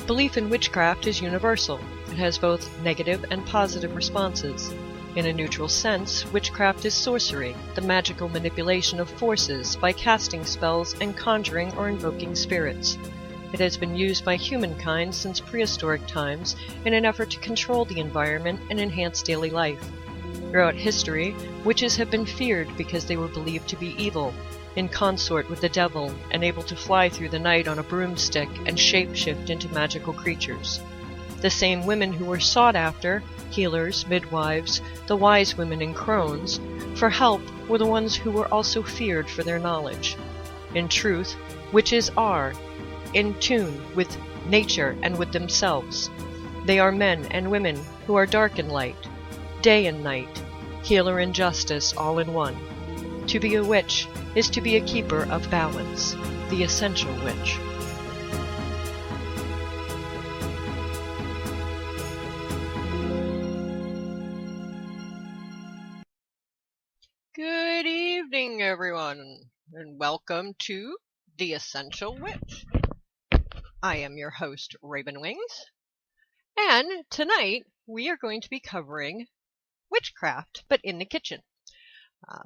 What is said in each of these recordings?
Belief in witchcraft is universal. It has both negative and positive responses. In a neutral sense, witchcraft is sorcery, the magical manipulation of forces by casting spells and conjuring or invoking spirits. It has been used by humankind since prehistoric times in an effort to control the environment and enhance daily life. Throughout history, witches have been feared because they were believed to be evil, in consort with the devil, and able to fly through the night on a broomstick and shape-shift into magical creatures. The same women who were sought after, healers, midwives, the wise women and crones, for help were the ones who were also feared for their knowledge. In truth, witches are in tune with nature and with themselves. They are men and women who are dark and light, day and night, healer and justice all in one. To be a witch is to be a keeper of balance, the essential witch. Good evening, everyone, and welcome to The Essential Witch. I am your host, Ravenwings, and tonight we are going to be covering witchcraft, but in the kitchen.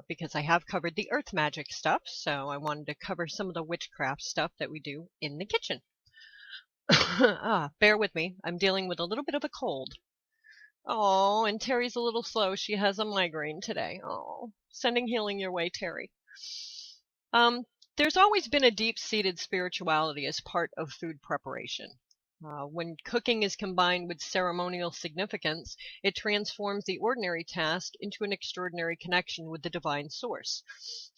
Because I have covered the earth magic stuff, so I wanted to cover some of the witchcraft stuff that we do in the kitchen. Bear with me, I'm dealing with a little bit of a cold. Oh, and Terry's a little slow. She has a migraine today. Oh, sending healing your way, Terry. There's always been a deep-seated spirituality as part of food preparation. When cooking is combined with ceremonial significance, it transforms the ordinary task into an extraordinary connection with the divine source.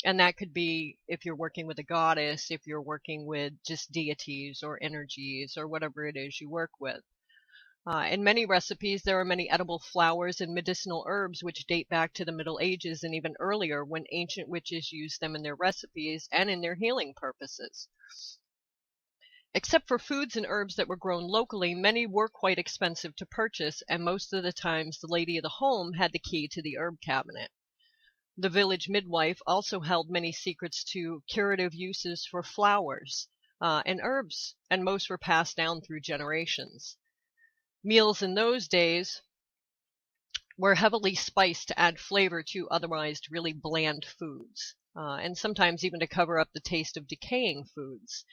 And that could be if you're working with a goddess, if you're working with just deities or energies or whatever it is you work with. In many recipes, there are many edible flowers and medicinal herbs which date back to the Middle Ages and even earlier, when ancient witches used them in their recipes and in their healing purposes. Except for foods and herbs that were grown locally, many were quite expensive to purchase, and most of the times the lady of the home had the key to the herb cabinet. The village midwife also held many secrets to curative uses for flowers and herbs, and most were passed down through generations. Meals in those days were heavily spiced to add flavor to otherwise really bland foods, and sometimes even to cover up the taste of decaying foods.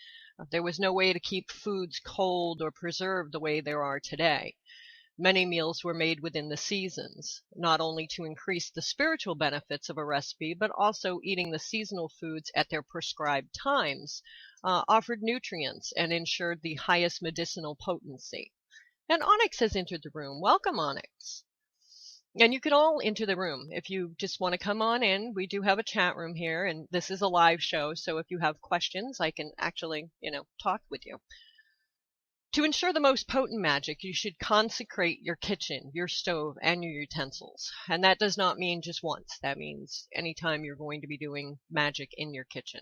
There was no way to keep foods cold or preserved the way there are today. Many meals were made within the seasons, not only to increase the spiritual benefits of a recipe, but also eating the seasonal foods at their prescribed times offered nutrients and ensured the highest medicinal potency. And Onyx has entered the room. Welcome, Onyx. And you can all enter the room if you just want to come on in. We do have a chat room here, and this is a live show, so if you have questions, I can actually, talk with you. To ensure the most potent magic, you should consecrate your kitchen, your stove, and your utensils. And that does not mean just once. That means anytime you're going to be doing magic in your kitchen.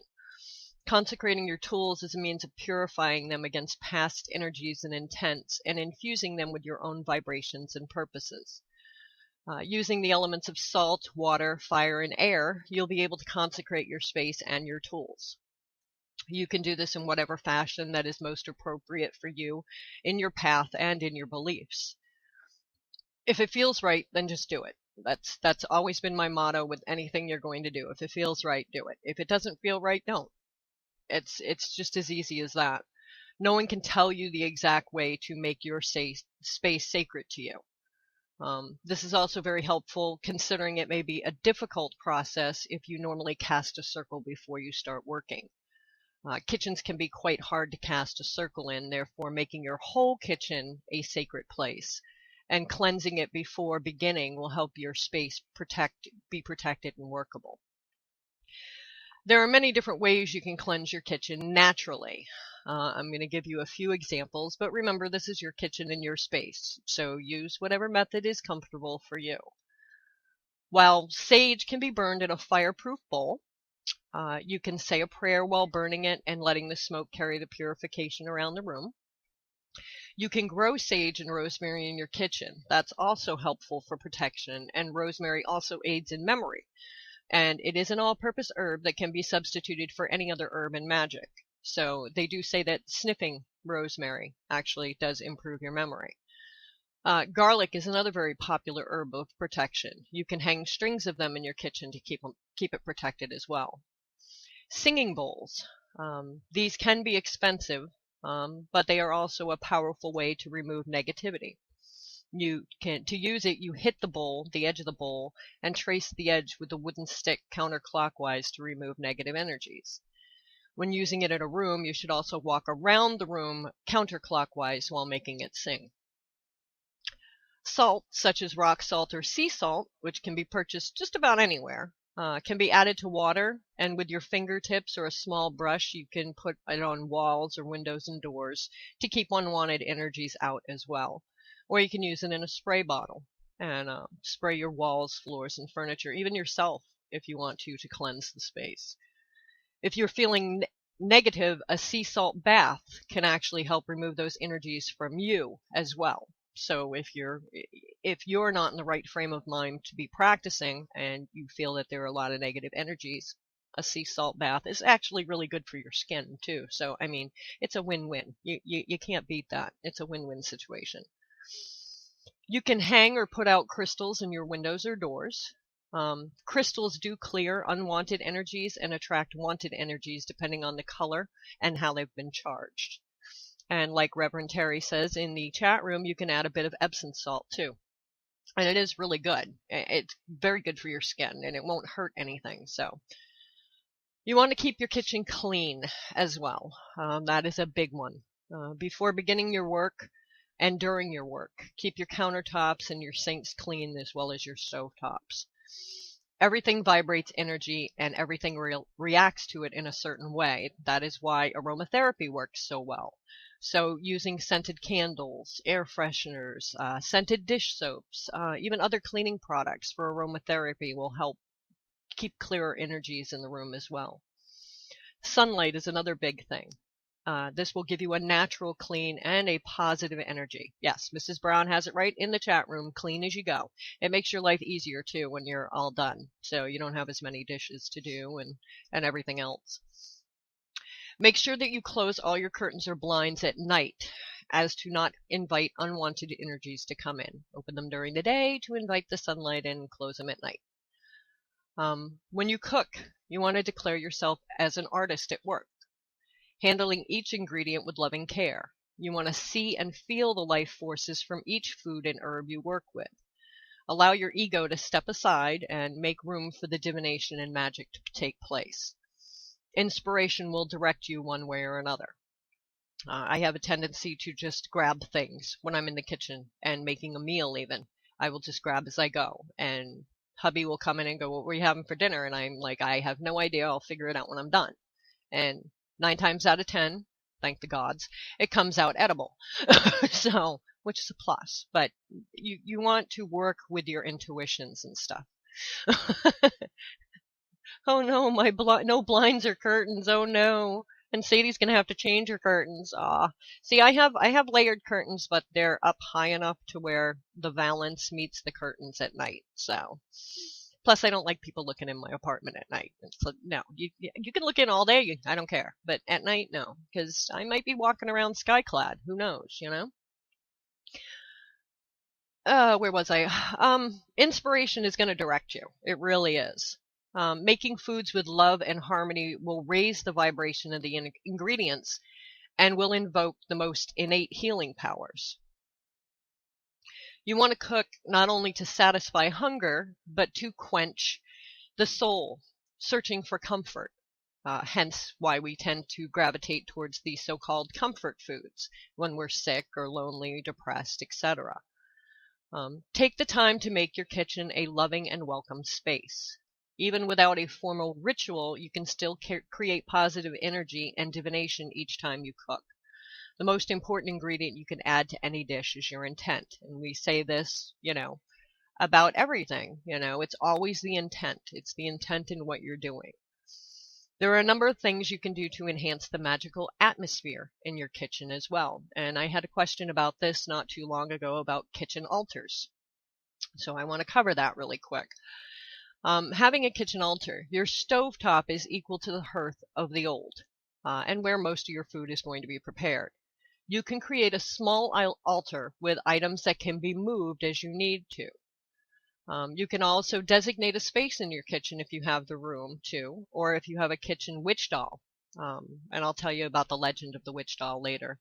Consecrating your tools is a means of purifying them against past energies and intents, and infusing them with your own vibrations and purposes. Using the elements of salt, water, fire, and air, you'll be able to consecrate your space and your tools. You can do this in whatever fashion that is most appropriate for you in your path and in your beliefs. If it feels right, then just do it. That's always been my motto with anything you're going to do. If it feels right, do it. If it doesn't feel right, don't. It's just as easy as that. No one can tell you the exact way to make your space sacred to you. This is also very helpful, considering it may be a difficult process if you normally cast a circle before you start working. Kitchens can be quite hard to cast a circle in, therefore making your whole kitchen a sacred place. And cleansing it before beginning will help your space be protected and workable. There are many different ways you can cleanse your kitchen naturally. I'm going to give you a few examples, but remember, this is your kitchen and your space, so use whatever method is comfortable for you. While sage can be burned in a fireproof bowl, you can say a prayer while burning it and letting the smoke carry the purification around the room. You can grow sage and rosemary in your kitchen. That's also helpful for protection, and rosemary also aids in memory. And it is an all-purpose herb that can be substituted for any other herb in magic. So they do say that sniffing rosemary actually does improve your memory. Garlic is another very popular herb of protection. You can hang strings of them in your kitchen to keep it protected as well. Singing bowls. These can be expensive, but they are also a powerful way to remove negativity. To use it, you hit the edge of the bowl, and trace the edge with a wooden stick counterclockwise to remove negative energies. When using it in a room, you should also walk around the room counterclockwise while making it sing. Salt, such as rock salt or sea salt, which can be purchased just about anywhere, can be added to water, and with your fingertips or a small brush, you can put it on walls or windows and doors to keep unwanted energies out as well. Or you can use it in a spray bottle and spray your walls, floors, and furniture, even yourself if you want to cleanse the space. If you're feeling negative, a sea salt bath can actually help remove those energies from you as well. So if you're not in the right frame of mind to be practicing and you feel that there are a lot of negative energies, a sea salt bath is actually really good for your skin too. So I mean, it's a win-win. You can't beat that. It's a win-win situation. You can hang or put out crystals in your windows or doors. Crystals do clear unwanted energies and attract wanted energies depending on the color and how they've been charged. And like Reverend Terry says in the chat room, you can add a bit of Epsom salt too. And it is really good. It's very good for your skin and it won't hurt anything. So you want to keep your kitchen clean as well. That is a big one. Before beginning your work and during your work, keep your countertops and your sinks clean as well as your stove tops. Everything vibrates energy and everything reacts to it in a certain way. That is why aromatherapy works so well. So using scented candles, air fresheners, scented dish soaps, even other cleaning products for aromatherapy will help keep clearer energies in the room as well. Sunlight is another big thing. This will give you a natural, clean, and a positive energy. Yes, Mrs. Brown has it right in the chat room, clean as you go. It makes your life easier, too, when you're all done. So you don't have as many dishes to do and everything else. Make sure that you close all your curtains or blinds at night as to not invite unwanted energies to come in. Open them during the day to invite the sunlight in, close them at night. When you cook, you want to declare yourself as an artist at work, handling each ingredient with loving care. You want to see and feel the life forces from each food and herb you work with. Allow your ego to step aside and make room for the divination and magic to take place. Inspiration will direct you one way or another. I have a tendency to just grab things when I'm in the kitchen and making a meal even. I will just grab as I go. And hubby will come in and go, "What were you having for dinner?" And I'm like, "I have no idea. I'll figure it out when I'm done." And 9 times out of 10, thank the gods, it comes out edible. So, which is a plus. But you want to work with your intuitions and stuff. Oh no, no blinds or curtains. Oh no. And Sadie's gonna have to change her curtains. See, I have layered curtains, but they're up high enough to where the valance meets the curtains at night. So, plus I don't like people looking in my apartment at night. So, no, you can look in all day. I don't care, but at night, no, because I might be walking around skyclad. Who knows? You know. Where was I? Inspiration is going to direct you. It really is. Making foods with love and harmony will raise the vibration of the ingredients and will invoke the most innate healing powers. You want to cook not only to satisfy hunger, but to quench the soul, searching for comfort. Hence why we tend to gravitate towards the so-called comfort foods when we're sick or lonely, depressed, etc. Take the time to make your kitchen a loving and welcome space. Even without a formal ritual, you can still create positive energy and divination each time you cook. The most important ingredient you can add to any dish is your intent. And we say this, about everything. It's always the intent. It's the intent in what you're doing. There are a number of things you can do to enhance the magical atmosphere in your kitchen as well. And I had a question about this not too long ago about kitchen altars. So I want to cover that really quick. Having a kitchen altar, your stovetop is equal to the hearth of the old. and where most of your food is going to be prepared. You can create a small altar with items that can be moved as you need to. You can also designate a space in your kitchen if you have the room too, or if you have a kitchen witch doll. And I'll tell you about the legend of the witch doll later.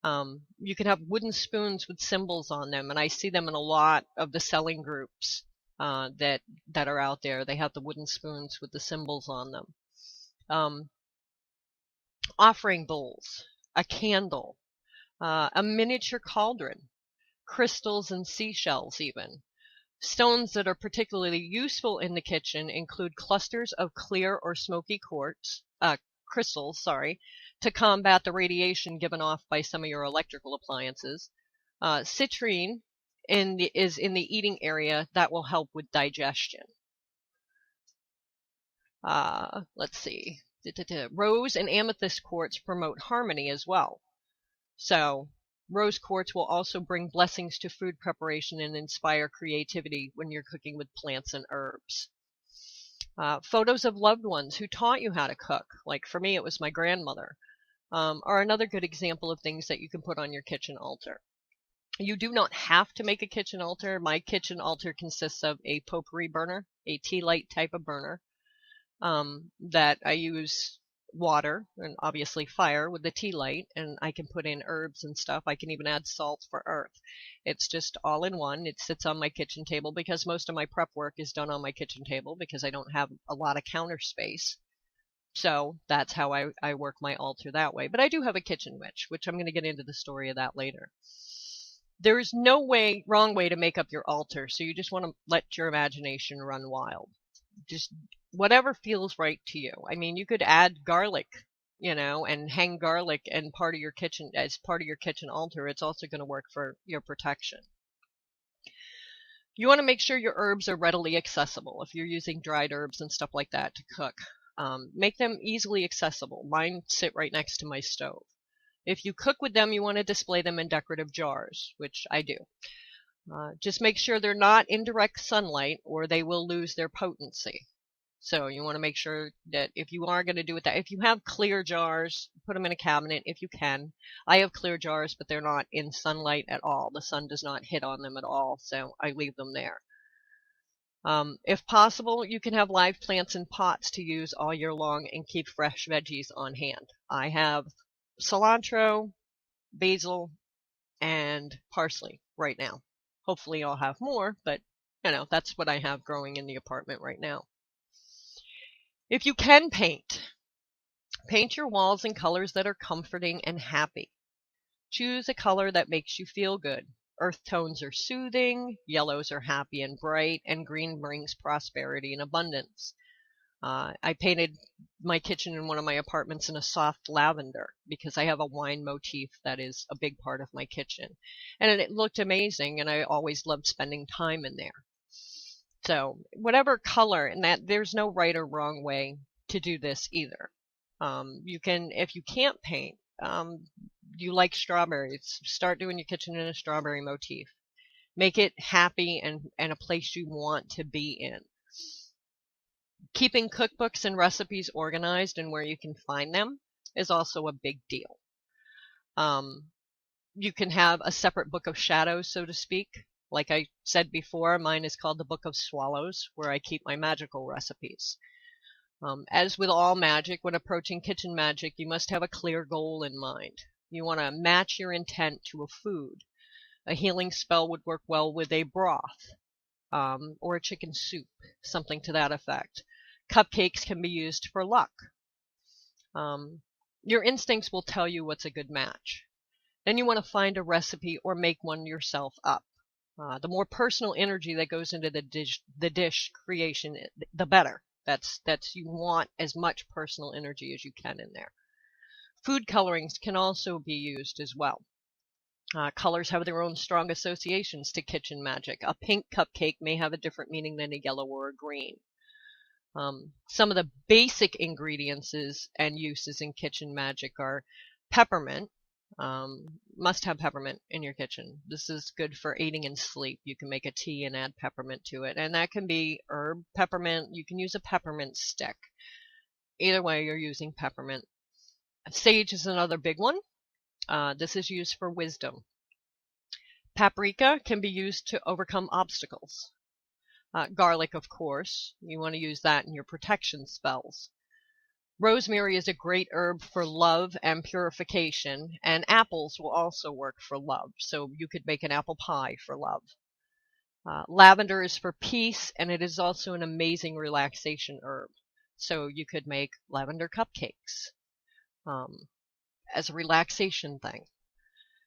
You can have wooden spoons with symbols on them, and I see them in a lot of the selling groups that are out there. They have the wooden spoons with the symbols on them. Offering bowls, a candle, a miniature cauldron, crystals and seashells even. Stones that are particularly useful in the kitchen include clusters of clear or smoky crystals, to combat the radiation given off by some of your electrical appliances. Citrine is in the eating area. That will help with digestion. Let's see. Rose and amethyst quartz promote harmony as well. So rose quartz will also bring blessings to food preparation and inspire creativity when you're cooking with plants and herbs. Photos of loved ones who taught you how to cook, like for me it was my grandmother, are another good example of things that you can put on your kitchen altar. You do not have to make a kitchen altar. My kitchen altar consists of a potpourri burner, a tea light type of burner, that I use water and obviously fire with the tea light, and I can put in herbs and stuff. I can even add salt for earth. It's just all in one. It sits on my kitchen table because most of my prep work is done on my kitchen table because I don't have a lot of counter space. So that's how I work my altar that way. But I do have a kitchen witch, which I'm going to get into the story of that later. There's no wrong way to make up your altar, so you just want to let your imagination run wild. Just whatever feels right to you. I mean, you could add garlic, and hang garlic and part of your kitchen as part of your kitchen altar. It's also going to work for your protection. You want to make sure your herbs are readily accessible. If you're using dried herbs and stuff like that to cook, make them easily accessible. Mine sit right next to my stove. If you cook with them, you want to display them in decorative jars, which I do. Just make sure they're not in direct sunlight or they will lose their potency. So you want to make sure that if you are going to do it, that if you have clear jars, put them in a cabinet if you can. I have clear jars, but they're not in sunlight at all. The sun does not hit on them at all, so I leave them there. If possible, you can have live plants in pots to use all year long and keep fresh veggies on hand. I have cilantro, basil, and parsley right now. Hopefully I'll have more, but that's what I have growing in the apartment right now. If you can paint your walls in colors that are comforting and happy. Choose a color that makes you feel good. Earth tones are soothing, yellows are happy and bright, and green brings prosperity and abundance. I painted my kitchen in one of my apartments in a soft lavender because I have a wine motif that is a big part of my kitchen. And it looked amazing, and I always loved spending time in there. So whatever color, and that there's no right or wrong way to do this either. You can, if you can't paint, you like strawberries, start doing your kitchen in a strawberry motif. Make it happy and a place you want to be in. Keeping cookbooks and recipes organized and where you can find them is also a big deal. You can have a separate book of shadows, so to speak. Like I said before, mine is called the Book of Swallows, where I keep my magical recipes. As with all magic, when approaching kitchen magic, you must have a clear goal in mind. You want to match your intent to a food. A healing spell would work well with a broth, or a chicken soup, something to that effect. Cupcakes can be used for luck. Your instincts will tell you what's a good match. Then you want to find a recipe or make one yourself up. The more personal energy that goes into the dish creation, the better. That's you want as much personal energy as you can in there. Food colorings can also be used as well. Colors have their own strong associations to kitchen magic. A pink cupcake may have a different meaning than a yellow or a green. Some of the basic ingredients and uses in kitchen magic are peppermint. Must have peppermint in your kitchen. This is good for aiding in sleep. You can make a tea and add peppermint to it. And that can be herb peppermint. You can use a peppermint stick. Either way, you're using peppermint. Sage is another big one. This is used for wisdom. Paprika can be used to overcome obstacles. Garlic, of course, you want to use that in your protection spells. Rosemary is a great herb for love and purification, and apples will also work for love, so you could make an apple pie for love. Lavender is for peace, and it is also an amazing relaxation herb, so you could make lavender cupcakes as a relaxation thing.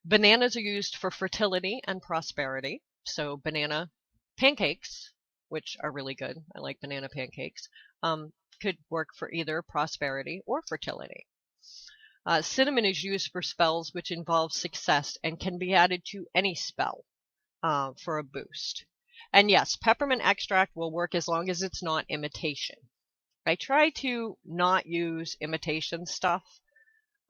Bananas are used for fertility and prosperity, so banana pancakes, which are really good, I like banana pancakes, could work for either prosperity or fertility. Cinnamon is used for spells which involve success and can be added to any spell for a boost. And yes, peppermint extract will work as long as it's not imitation. I try to not use imitation stuff.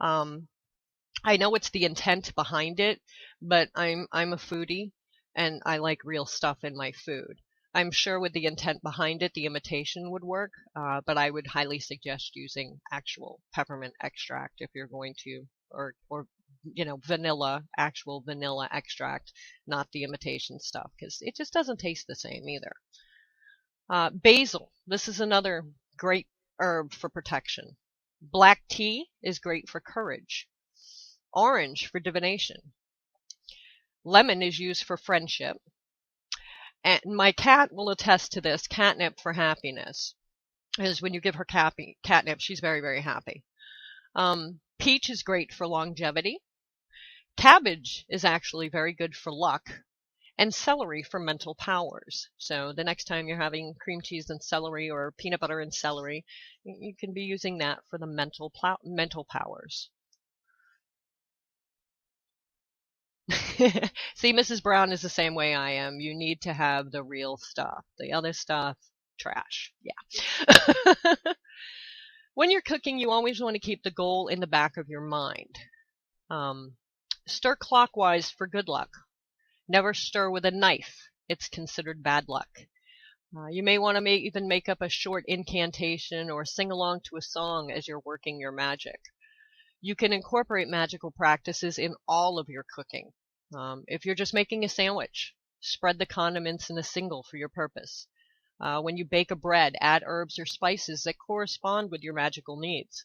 I know it's the intent behind it, but I'm a foodie and I like real stuff in my food. I'm sure with the intent behind it, the imitation would work, but I would highly suggest using actual peppermint extract if you're going to, or vanilla, actual vanilla extract, not the imitation stuff, because it just doesn't taste the same either. Basil, this is another great herb for protection. Black tea is great for courage. Orange for divination. Lemon is used for friendship. And my cat will attest to this. Catnip for happiness is when you give her catnip, she's very, very happy. Peach is great for longevity. Cabbage is actually very good for luck. And celery for mental powers. So the next time you're having cream cheese and celery or peanut butter and celery, you can be using that for the mental powers. See, Mrs. Brown is the same way I am. You need to have the real stuff. The other stuff, trash. Yeah. When you're cooking, you always want to keep the goal in the back of your mind. Stir clockwise for good luck. Never stir with a knife. It's considered bad luck. You may want to even make up a short incantation or sing along to a song as you're working your magic. You can incorporate magical practices in all of your cooking. If you're just making a sandwich, spread the condiments in a single for your purpose. When you bake a bread, add herbs or spices that correspond with your magical needs.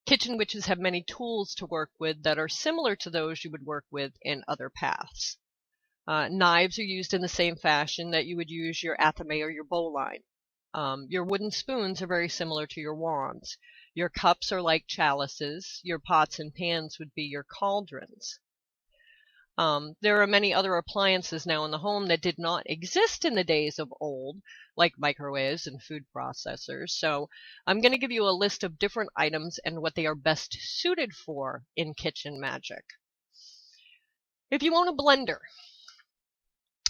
Kitchen witches have many tools to work with that are similar to those you would work with in other paths. Knives are used in the same fashion that you would use your athame or your bowline. Your wooden spoons are very similar to your wands. Your cups are like chalices. Your pots and pans would be your cauldrons. There are many other appliances now in the home that did not exist in the days of old, like microwaves and food processors. So I'm going to give you a list of different items and what they are best suited for in kitchen magic. If you own a blender,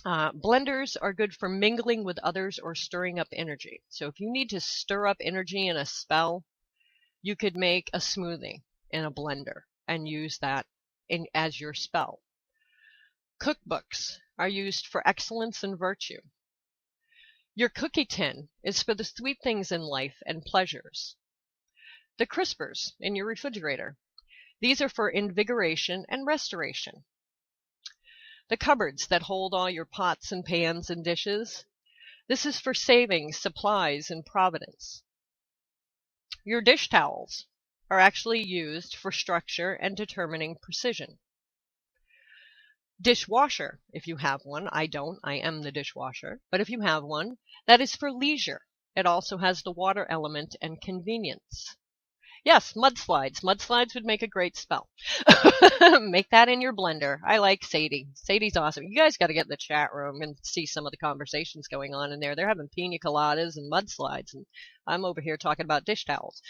blenders are good for mingling with others or stirring up energy. So if you need to stir up energy in a spell, you could make a smoothie in a blender and use that as your spell. Cookbooks are used for excellence and virtue. Your cookie tin is for the sweet things in life and pleasures. The crispers in your refrigerator, these are for invigoration and restoration. The cupboards that hold all your pots and pans and dishes, this is for saving, supplies, and providence. Your dish towels are actually used for structure and determining precision. Dishwasher, if you have one. I don't. I am the dishwasher. But if you have one, that is for leisure. It also has the water element and convenience. Yes, mudslides. Mudslides would make a great spell. Make that in your blender. I like Sadie. Sadie's awesome. You guys got to get in the chat room and see some of the conversations going on in there. They're having pina coladas and mudslides, and I'm over here talking about dish towels.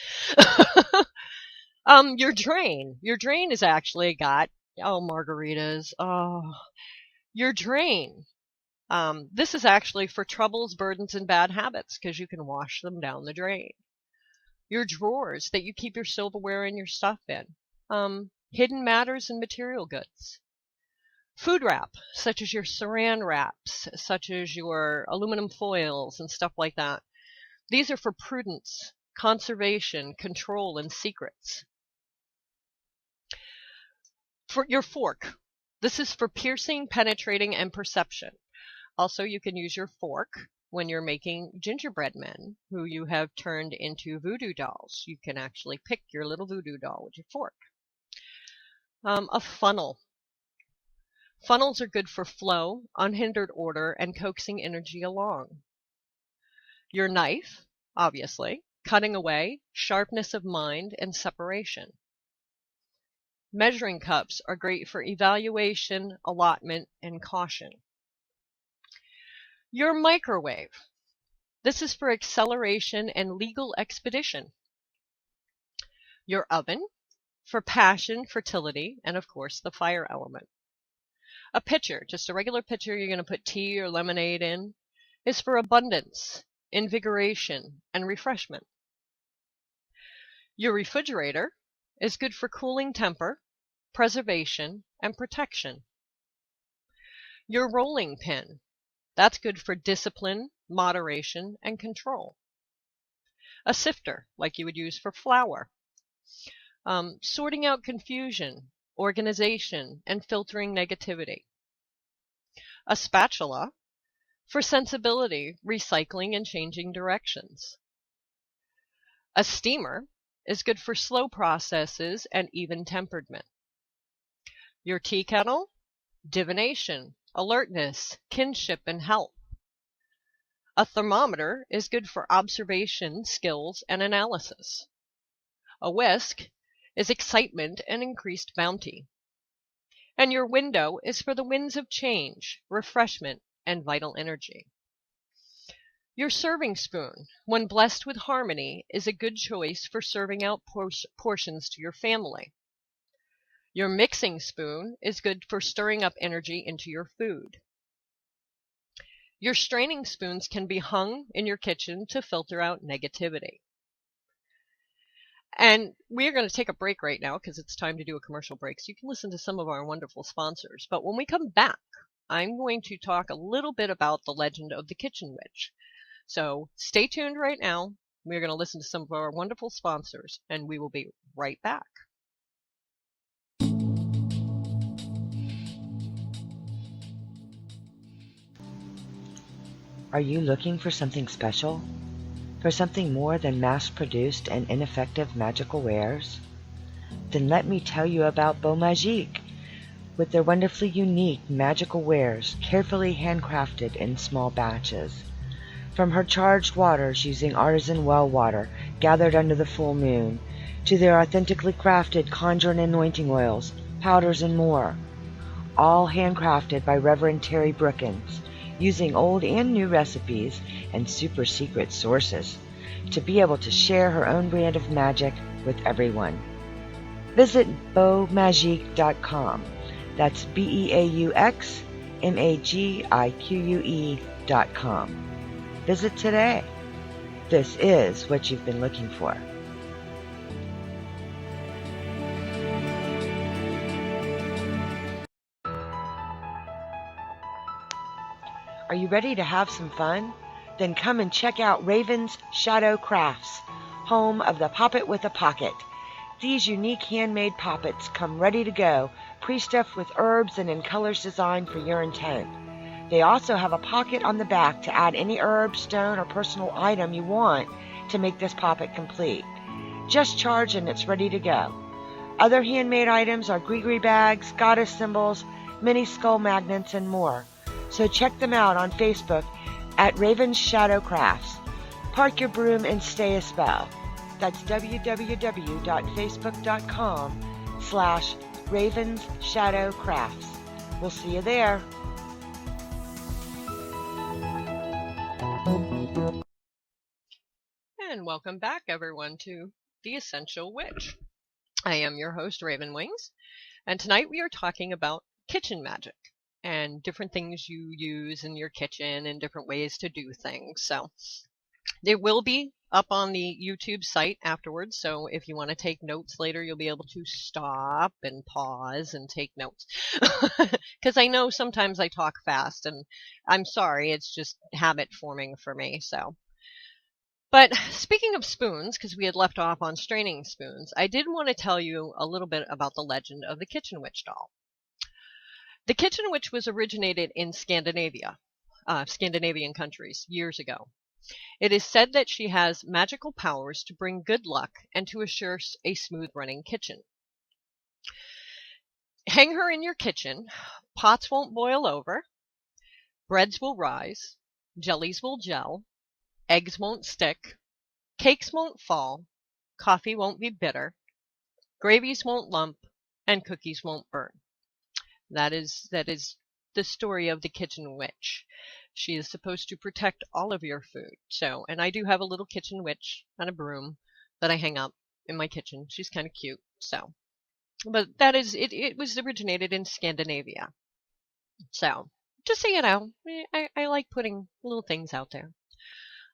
Your drain. Your drain is actually got margaritas. Oh, your drain. This is actually for troubles, burdens, and bad habits because you can wash them down the drain. Your drawers that you keep your silverware and your stuff in. Hidden matters and material goods. Food wrap, such as your saran wraps, such as your aluminum foils and stuff like that. These are for prudence conservation, control, and secrets. For your fork, this is for piercing, penetrating, and perception. Also, you can use your fork when you're making gingerbread men who you have turned into voodoo dolls. You can actually pick your little voodoo doll with your fork. A funnel. Funnels are good for flow, unhindered order, and coaxing energy along. Your knife, obviously, cutting away, sharpness of mind, and separation. Measuring cups are great for evaluation, allotment, and caution. Your microwave. This is for acceleration and legal expedition. Your oven, for passion, fertility, and of course the fire element. A pitcher, just a regular pitcher you're going to put tea or lemonade in, is for abundance, invigoration, and refreshment. Your refrigerator is good for cooling temper, preservation, and protection. Your rolling pin, that's good for discipline, moderation, and control. A sifter, like you would use for flour. Sorting out confusion, organization, and filtering negativity. A spatula, for sensibility, recycling, and changing directions. A steamer is good for slow processes and even temperament. Your tea kettle, divination, alertness, kinship, and health. A thermometer is good for observation, skills, and analysis. A whisk is excitement and increased bounty. And your window is for the winds of change, refreshment, and vital energy. Your serving spoon, when blessed with harmony, is a good choice for serving out portions to your family. Your mixing spoon is good for stirring up energy into your food. Your straining spoons can be hung in your kitchen to filter out negativity. And we're going to take a break right now because it's time to do a commercial break, so you can listen to some of our wonderful sponsors. But when we come back, I'm going to talk a little bit about the legend of the kitchen witch. So stay tuned right now. We're going to listen to some of our wonderful sponsors, and we will be right back. Are you looking for something special? For something more than mass-produced and ineffective magical wares? Then let me tell you about Magick, with their wonderfully unique magical wares carefully handcrafted in small batches. From her charged waters using artisan well water gathered under the full moon, to their authentically crafted conjure and anointing oils, powders, and more, all handcrafted by Reverend Terry Brookins, using old and new recipes and super secret sources to be able to share her own brand of magic with everyone. Visit beaumagique.com. That's BEAUXMAGIQUE.com. Visit today. This is what you've been looking for. Are you ready to have some fun? Then come and check out Raven's Shadow Crafts, home of the Poppet with a Pocket. These unique handmade poppets come ready to go, pre-stuffed with herbs and in colors designed for your intent. They also have a pocket on the back to add any herb, stone, or personal item you want to make this poppet complete. Just charge and it's ready to go. Other handmade items are gree bags, goddess symbols, mini skull magnets, and more. So check them out on Facebook at Raven's Shadow Crafts. Park your broom and stay a spell. That's www.facebook.com/Raven's Shadow Crafts. We'll see you there. And welcome back, everyone, to The Essential Witch. I am your host, Ravenwings, and tonight we are talking about kitchen magic and different things you use in your kitchen and different ways to do things. So they will be up on the YouTube site afterwards, so if you want to take notes later, you'll be able to stop and pause and take notes. Because I know sometimes I talk fast, and I'm sorry, it's just habit forming for me. So But speaking of spoons, because we had left off on straining spoons, I did want to tell you a little bit about the legend of the kitchen witch doll. The kitchen witch was originated in Scandinavia, Scandinavian countries, years ago. It is said that she has magical powers to bring good luck and to assure a smooth running kitchen. Hang her in your kitchen, pots won't boil over, breads will rise, jellies will gel, eggs won't stick, cakes won't fall, coffee won't be bitter, gravies won't lump, and cookies won't burn. That is the story of the kitchen witch. She is supposed to protect all of your food. So, and I do have a little kitchen witch and a broom that I hang up in my kitchen. She's kind of cute. So, but that is it. It was originated in Scandinavia. So, just so you know, I like putting little things out there.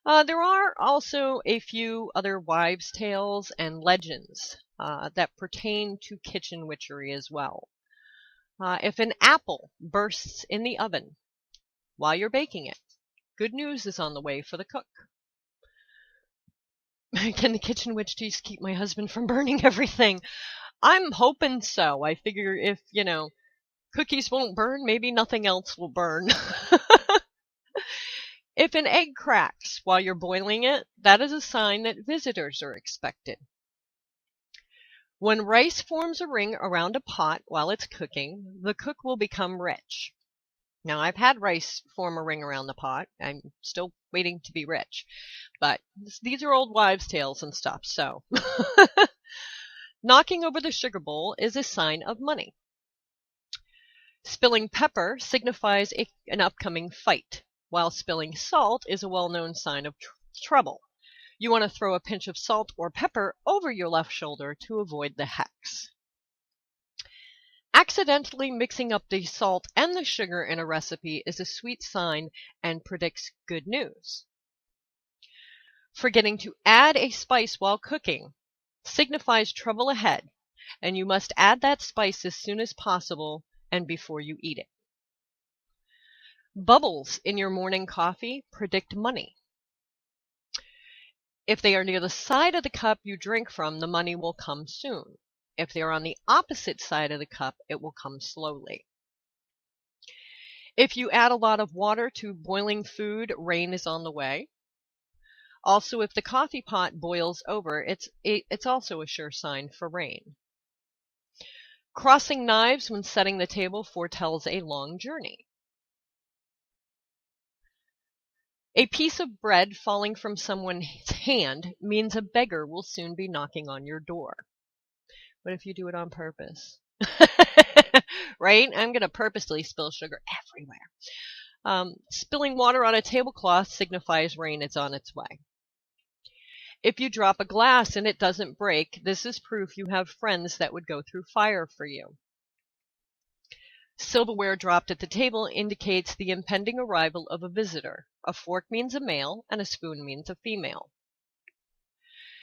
There are also a few other wives' tales and legends that pertain to kitchen witchery as well. If an apple bursts in the oven while you're baking it, good news is on the way for the cook. Can the kitchen witch just keep my husband from burning everything? I'm hoping so. I figure if, cookies won't burn, maybe nothing else will burn. If an egg cracks while you're boiling it, that is a sign that visitors are expected. When rice forms a ring around a pot while it's cooking, the cook will become rich. Now, I've had rice form a ring around the pot. I'm still waiting to be rich. But these are old wives' tales and stuff, so. Knocking over the sugar bowl is a sign of money. Spilling pepper signifies an upcoming fight, while spilling salt is a well-known sign of trouble. You want to throw a pinch of salt or pepper over your left shoulder to avoid the hex. Accidentally mixing up the salt and the sugar in a recipe is a sweet sign and predicts good news. Forgetting to add a spice while cooking signifies trouble ahead, and you must add that spice as soon as possible and before you eat it. Bubbles in your morning coffee predict money. If they are near the side of the cup you drink from, the money will come soon. If they are on the opposite side of the cup, it will come slowly. If you add a lot of water to boiling food, rain is on the way. Also, if the coffee pot boils over, it's also a sure sign for rain. Crossing knives when setting the table foretells a long journey. A piece of bread falling from someone's hand means a beggar will soon be knocking on your door. What if you do it on purpose? Right? I'm going to purposely spill sugar everywhere. Spilling water on a tablecloth signifies rain is on its way. If you drop a glass and it doesn't break, this is proof you have friends that would go through fire for you. Silverware dropped at the table indicates the impending arrival of a visitor. A fork means a male, and a spoon means a female.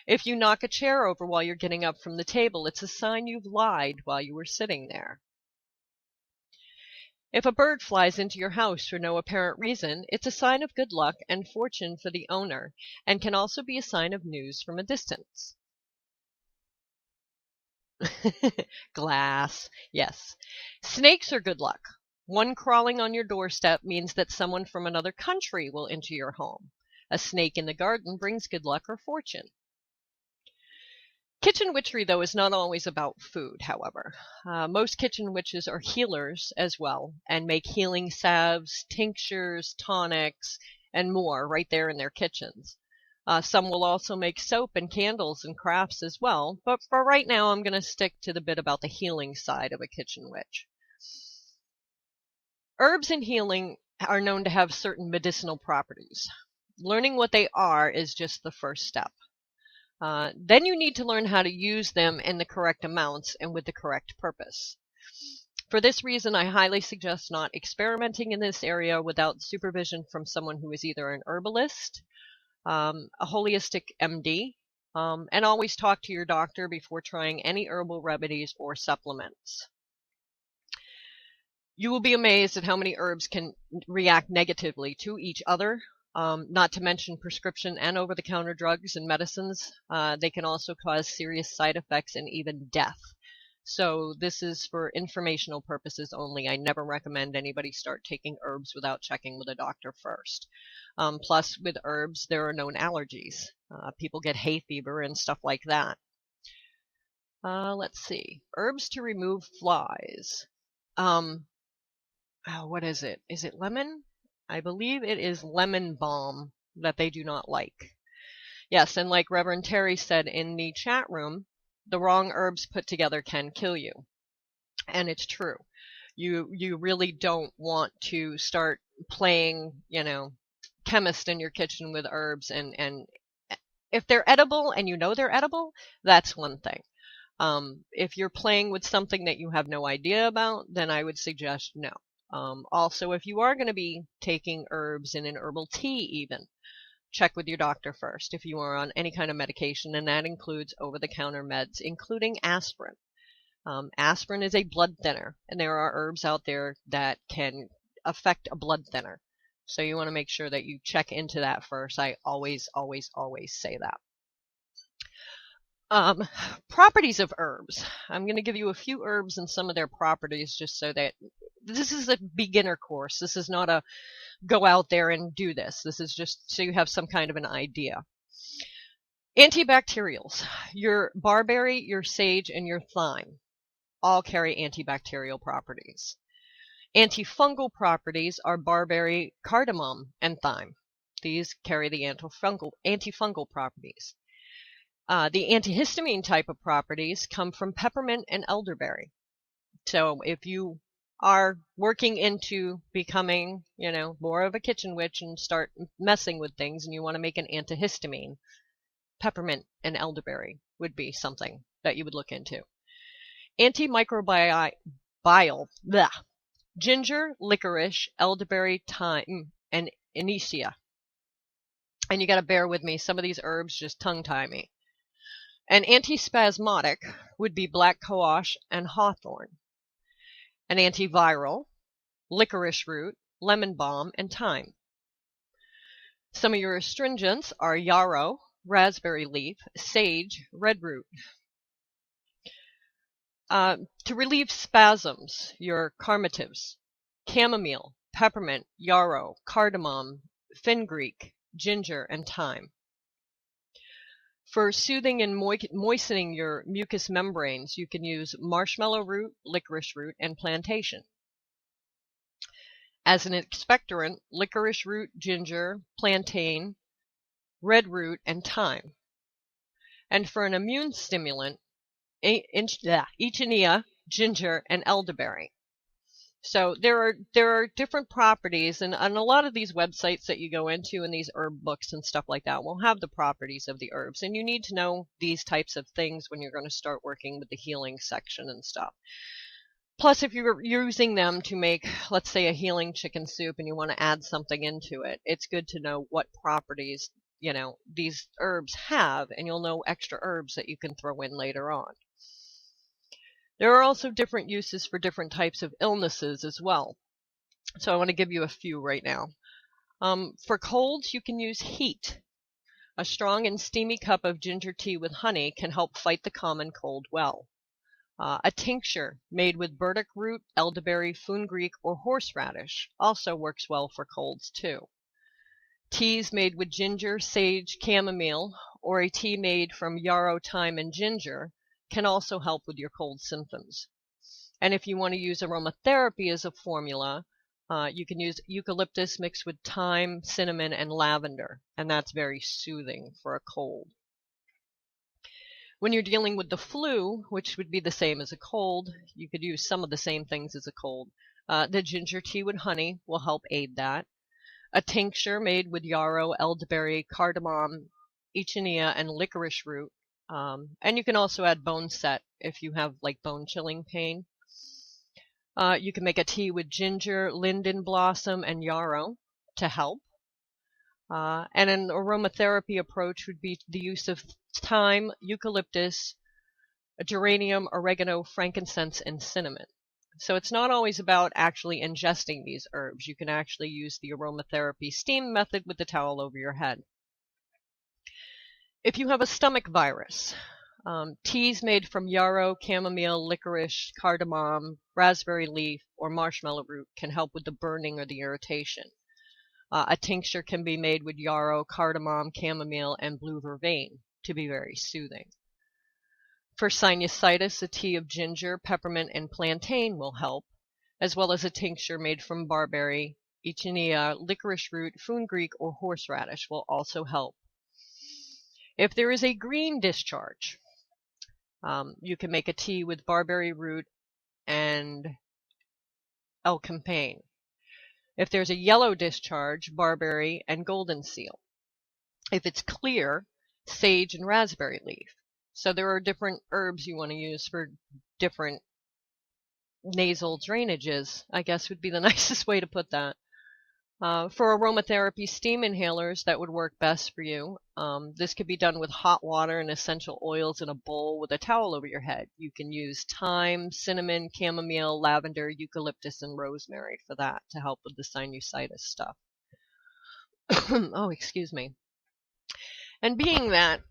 If you knock a chair over while you're getting up from the table, it's a sign you've lied while you were sitting there. If a bird flies into your house for no apparent reason, it's a sign of good luck and fortune for the owner, and can also be a sign of news from a distance. Glass, yes. Snakes are good luck. One crawling on your doorstep means that someone from another country will enter your home. A snake in the garden brings good luck or fortune. Kitchen witchery, though, is not always about food, however. Most kitchen witches are healers as well, and make healing salves, tinctures, tonics, and more right there in their kitchens. Some will also make soap and candles and crafts as well, but for right now I'm going to stick to the bit about the healing side of a kitchen witch. Herbs in healing are known to have certain medicinal properties. Learning what they are is just the first step. Then you need to learn how to use them in the correct amounts and with the correct purpose. For this reason, I highly suggest not experimenting in this area without supervision from someone who is either an herbalist, a holistic MD, and always talk to your doctor before trying any herbal remedies or supplements. You will be amazed at how many herbs can react negatively to each other not to mention prescription and over-the-counter drugs and medicines. They can also cause serious side effects and even death. So this is for informational purposes only. I never recommend anybody start taking herbs without checking with a doctor first. Plus, with herbs, there are known allergies. People get hay fever and stuff like that. Let's see. Herbs to remove flies. What is it? Is it lemon? I believe it is lemon balm that they do not like. Yes, and like Reverend Terry said in the chat room, the wrong herbs put together can kill you. And it's true. You really don't want to start playing, chemist in your kitchen with herbs, and if they're edible and you know they're edible, that's one thing. If you're playing with something that you have no idea about, then I would suggest no. Also, if you are going to be taking herbs in an herbal tea even, check with your doctor first if you are on any kind of medication, and that includes over-the-counter meds, including aspirin. Aspirin is a blood thinner, and there are herbs out there that can affect a blood thinner. So you want to make sure that you check into that first. I always, always, always say that. Properties of herbs. I'm going to give you a few herbs and some of their properties just so that this is a beginner course. This is not a go out there and do this. This is just so you have some kind of an idea. Antibacterials. Your barberry, your sage, and your thyme all carry antibacterial properties. Antifungal properties are barberry, cardamom, and thyme. These carry the antifungal properties. The antihistamine type of properties come from peppermint and elderberry. So if you are working into becoming, more of a kitchen witch and start messing with things and you want to make an antihistamine, peppermint and elderberry would be something that you would look into. Antimicrobial, ginger, licorice, elderberry, thyme, and anisea. And you got to bear with me, some of these herbs just tongue-tie me. An antispasmodic would be black cohosh and hawthorn. An antiviral, licorice root, lemon balm, and thyme. Some of your astringents are yarrow, raspberry leaf, sage, red root. To relieve spasms, your carmatives, chamomile, peppermint, yarrow, cardamom, fenugreek, ginger, and thyme. For soothing and moistening your mucous membranes, you can use marshmallow root, licorice root, and plantain. As an expectorant, licorice root, ginger, plantain, red root, and thyme. And for an immune stimulant, echinacea, ginger, and elderberry. So there are different properties, and a lot of these websites that you go into and these herb books and stuff like that will have the properties of the herbs, and you need to know these types of things when you're going to start working with the healing section and stuff. Plus, if you're using them to make, let's say, a healing chicken soup and you want to add something into it, it's good to know what properties, these herbs have, and you'll know extra herbs that you can throw in later on. There are also different uses for different types of illnesses as well. So I want to give you a few right now. For colds, you can use heat. A strong and steamy cup of ginger tea with honey can help fight the common cold well. A tincture made with burdock root, elderberry, fenugreek, or horseradish also works well for colds too. Teas made with ginger, sage, chamomile, or a tea made from yarrow, thyme, and ginger can also help with your cold symptoms. And if you want to use aromatherapy as a formula, you can use eucalyptus mixed with thyme, cinnamon, and lavender, and that's very soothing for a cold. When you're dealing with the flu, which would be the same as a cold, you could use some of the same things as a cold. The ginger tea with honey will help aid that. A tincture made with yarrow, elderberry, cardamom, echinacea, and licorice root. And you can also add bone set if you have like bone chilling pain. You can make a tea with ginger, linden blossom, and yarrow to help. And an aromatherapy approach would be the use of thyme, eucalyptus, geranium, oregano, frankincense, and cinnamon. So it's not always about actually ingesting these herbs. You can actually use the aromatherapy steam method with the towel over your head. If you have a stomach virus, teas made from yarrow, chamomile, licorice, cardamom, raspberry leaf, or marshmallow root can help with the burning or the irritation. A tincture can be made with yarrow, cardamom, chamomile, and blue vervain to be very soothing. For sinusitis, a tea of ginger, peppermint, and plantain will help, as well as a tincture made from barberry, echinacea, licorice root, fenugreek, or horseradish will also help. If there is a green discharge, you can make a tea with barberry root and elecampane. If there's a yellow discharge, barberry and golden seal. If it's clear, sage and raspberry leaf. So there are different herbs you want to use for different nasal drainages, I guess would be the nicest way to put that. For aromatherapy steam inhalers, that would work best for you. This could be done with hot water and essential oils in a bowl with a towel over your head. You can use thyme, cinnamon, chamomile, lavender, eucalyptus, and rosemary for that to help with the sinusitis stuff. Oh, excuse me. And being that,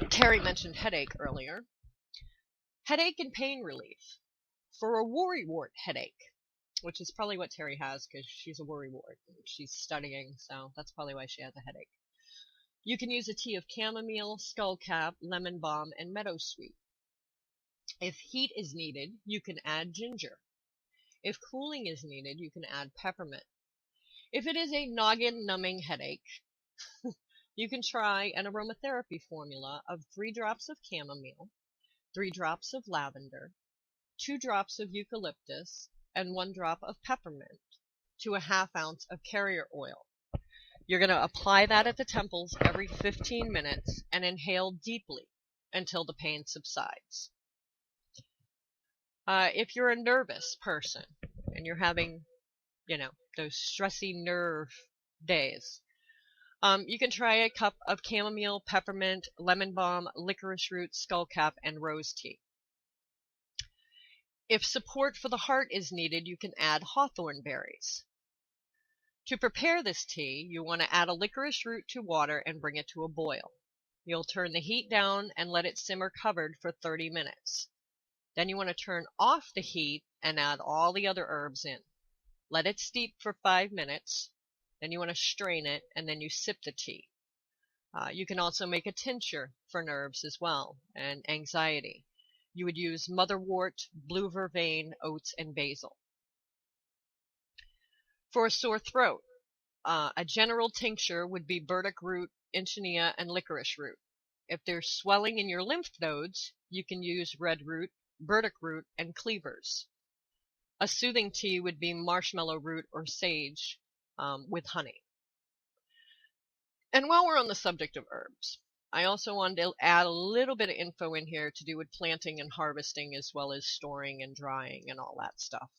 Terry mentioned headache earlier, headache and pain relief. For a worrywart headache, which is probably what Terry has because she's a worrywart. She's studying, so that's probably why she has a headache. You can use a tea of chamomile, skullcap, lemon balm, and meadowsweet. If heat is needed, you can add ginger. If cooling is needed, you can add peppermint. If it is a noggin-numbing headache, you can try an aromatherapy formula of 3 drops of chamomile, 3 drops of lavender, 2 drops of eucalyptus, and 1 drop of peppermint to a ½ ounce of carrier oil. You're going to apply that at the temples every 15 minutes and inhale deeply until the pain subsides. If you're a nervous person and you're having, those stressy nerve days, you can try a cup of chamomile, peppermint, lemon balm, licorice root, skullcap, and rose tea. If support for the heart is needed, you can add hawthorn berries. To prepare this tea, you want to add a licorice root to water and bring it to a boil. You'll turn the heat down and let it simmer covered for 30 minutes. Then you want to turn off the heat and add all the other herbs in. Let it steep for 5 minutes. Then you want to strain it, and then you sip the tea. You can also make a tincture for nerves as well, and anxiety. You would use motherwort, blue vervain, oats, and basil. For a sore throat, a general tincture would be burdock root, echinacea, and licorice root. If there's swelling in your lymph nodes, you can use red root, burdock root, and cleavers. A soothing tea would be marshmallow root or sage with honey. And while we're on the subject of herbs, I also wanted to add a little bit of info in here to do with planting and harvesting, as well as storing and drying and all that stuff.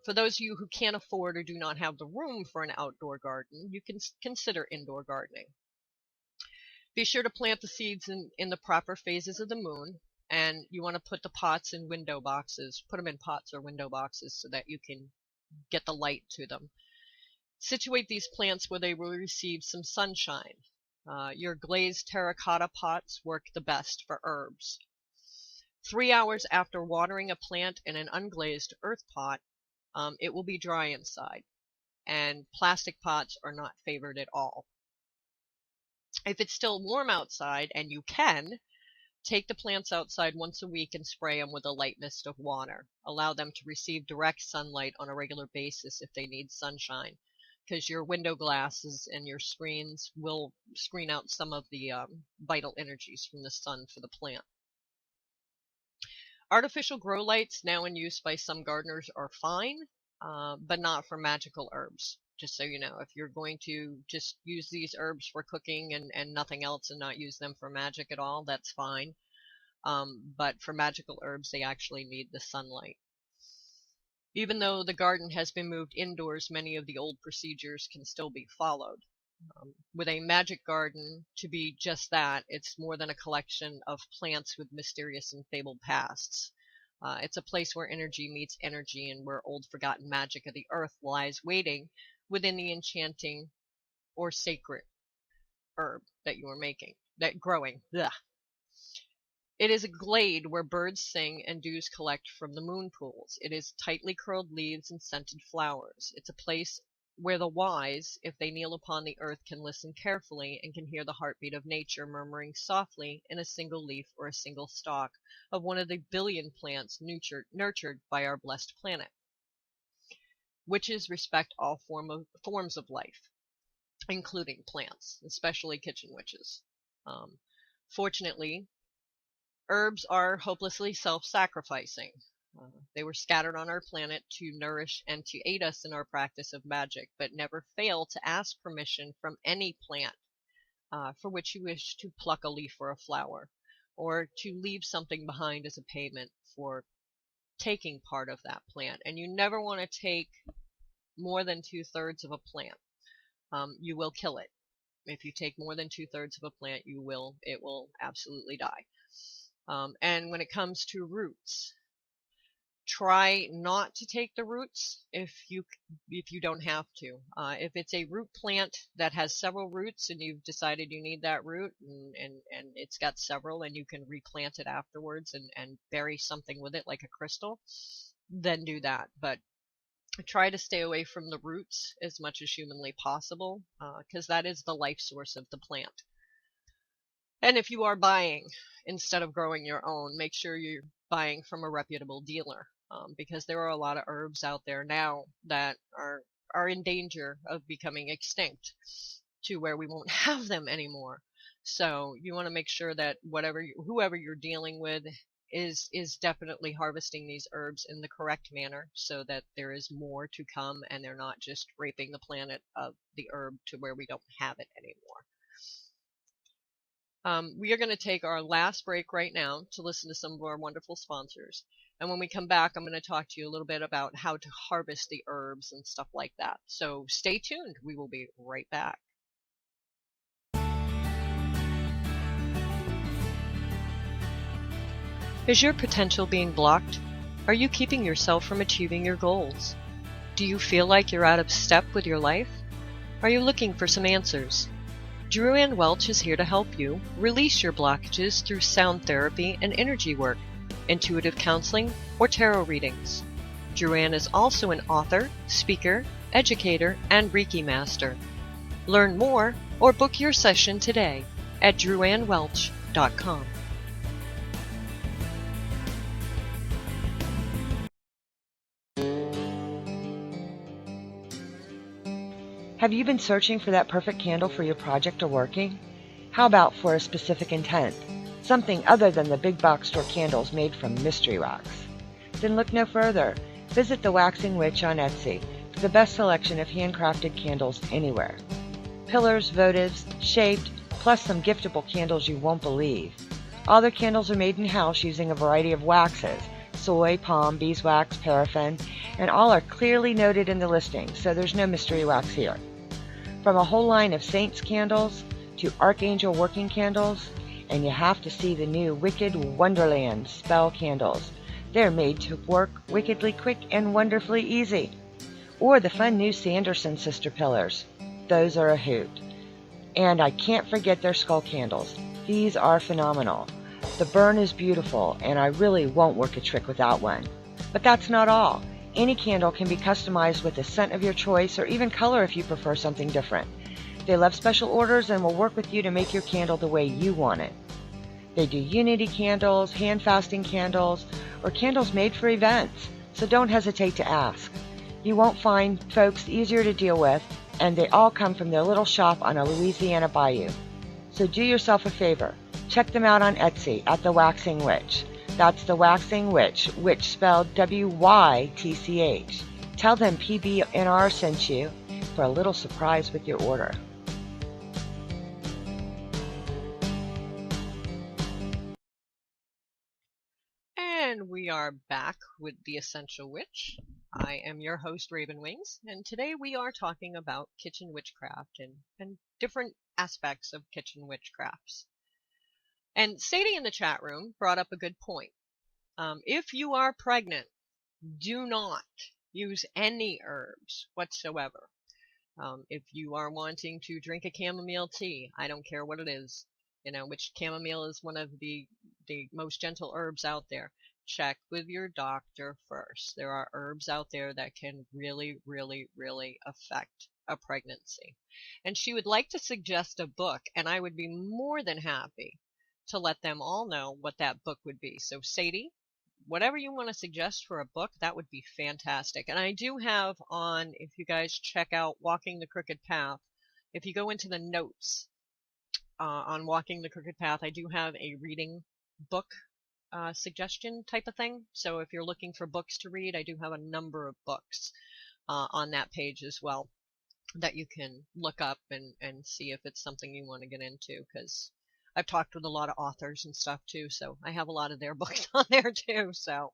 For those of you who can't afford or do not have the room for an outdoor garden, you can consider indoor gardening. Be sure to plant the seeds in the proper phases of the moon, and you want to put the pots in window boxes, put them in pots or window boxes so that you can get the light to them. Situate these plants where they will receive some sunshine. Your glazed terracotta pots work the best for herbs. 3 hours after watering a plant in an unglazed earth pot, it will be dry inside, and plastic pots are not favored at all. If it's still warm outside and you can, take the plants outside once a week and spray them with a light mist of water. Allow them to receive direct sunlight on a regular basis if they need sunshine, because your window glasses and your screens will screen out some of the vital energies from the sun for the plant. Artificial grow lights now in use by some gardeners are fine, but not for magical herbs. Just so you know, if you're going to just use these herbs for cooking and nothing else and not use them for magic at all, that's fine. But for magical herbs, they actually need the sunlight. Even though the garden has been moved indoors, many of the old procedures can still be followed. With a magic garden to be just that, it's more than a collection of plants with mysterious and fabled pasts. It's a place where energy meets energy and where old forgotten magic of the earth lies waiting within the enchanting or sacred herb that you are making, that growing. Blah. It is a glade where birds sing and dews collect from the moon pools. It is tightly curled leaves and scented flowers. It's a place where the wise, if they kneel upon the earth, can listen carefully and can hear the heartbeat of nature murmuring softly in a single leaf or a single stalk of one of the billion plants nurtured by our blessed planet. Witches respect all forms of life, including plants, especially kitchen witches. Fortunately, herbs are hopelessly self-sacrificing. They were scattered on our planet to nourish and to aid us in our practice of magic, but never fail to ask permission from any plant for which you wish to pluck a leaf or a flower, or to leave something behind as a payment for taking part of that plant. And you never want to take more than 2/3 of a plant. You will kill it. If you take more than 2/3 of a plant, it will absolutely die. And when it comes to roots, try not to take the roots if you don't have to. If it's a root plant that has several roots and you've decided you need that root and it's got several and you can replant it afterwards and bury something with it like a crystal, then do that. But try to stay away from the roots as much as humanly possible, because that is the life source of the plant. And if you are buying instead of growing your own, make sure you're buying from a reputable dealer, because there are a lot of herbs out there now that are in danger of becoming extinct to where we won't have them anymore. So you want to make sure that whoever you're dealing with is definitely harvesting these herbs in the correct manner so that there is more to come and they're not just raping the planet of the herb to where we don't have it anymore. We are going to take our last break right now to listen to some of our wonderful sponsors. And when we come back, I'm going to talk to you a little bit about how to harvest the herbs and stuff like that. So stay tuned. We will be right back. Is your potential being blocked? Are you keeping yourself from achieving your goals? Do you feel like you're out of step with your life? Are you looking for some answers? Drew-Ann Welch is here to help you release your blockages through sound therapy and energy work, intuitive counseling, or tarot readings. Drew-Ann is also an author, speaker, educator, and Reiki master. Learn more or book your session today at drewannwelch.com. Have you been searching for that perfect candle for your project or working? How about for a specific intent? Something other than the big box store candles made from mystery wax? Then look no further. Visit the Waxing Witch on Etsy for the best selection of handcrafted candles anywhere. Pillars, votives, shaped, plus some giftable candles you won't believe. All their candles are made in-house using a variety of waxes: soy, palm, beeswax, paraffin, and all are clearly noted in the listing, so there's no mystery wax here. From a whole line of saints candles to archangel working candles, and you have to see the new Wicked Wonderland spell candles. They're made to work wickedly quick and wonderfully easy. Or the fun new Sanderson sister pillars. Those are a hoot. And I can't forget their skull candles. These are phenomenal. The burn is beautiful, and I really won't work a trick without one. But that's not all. Any candle can be customized with a scent of your choice or even color if you prefer something different. They love special orders and will work with you to make your candle the way you want it. They do unity candles, hand fasting candles, or candles made for events, so don't hesitate to ask. You won't find folks easier to deal with, and they all come from their little shop on a Louisiana bayou. So do yourself a favor. Check them out on Etsy at The Waxing Witch. That's The Waxing Witch, witch spelled W-Y-T-C-H. Tell them PBNR sent you for a little surprise with your order. And we are back with The Essential Witch. I am your host, Ravenwings, and today we are talking about kitchen witchcraft and different aspects of kitchen witchcrafts. And Sadie in the chat room brought up a good point. If you are pregnant, do not use any herbs whatsoever. If you are wanting to drink a chamomile tea, I don't care what it is, which chamomile is one of the most gentle herbs out there. Check with your doctor first. There are herbs out there that can really, really, really affect a pregnancy. And she would like to suggest a book, and I would be more than happy to let them all know what that book would be. So, Sadie, whatever you want to suggest for a book, that would be fantastic. And I do have on, if you guys check out Walking the Crooked Path, if you go into the notes on Walking the Crooked Path, I do have a reading book suggestion type of thing. So if you're looking for books to read, I do have a number of books on that page as well that you can look up and see if it's something you want to get into, because I've talked with a lot of authors and stuff too, so I have a lot of their books on there too. So,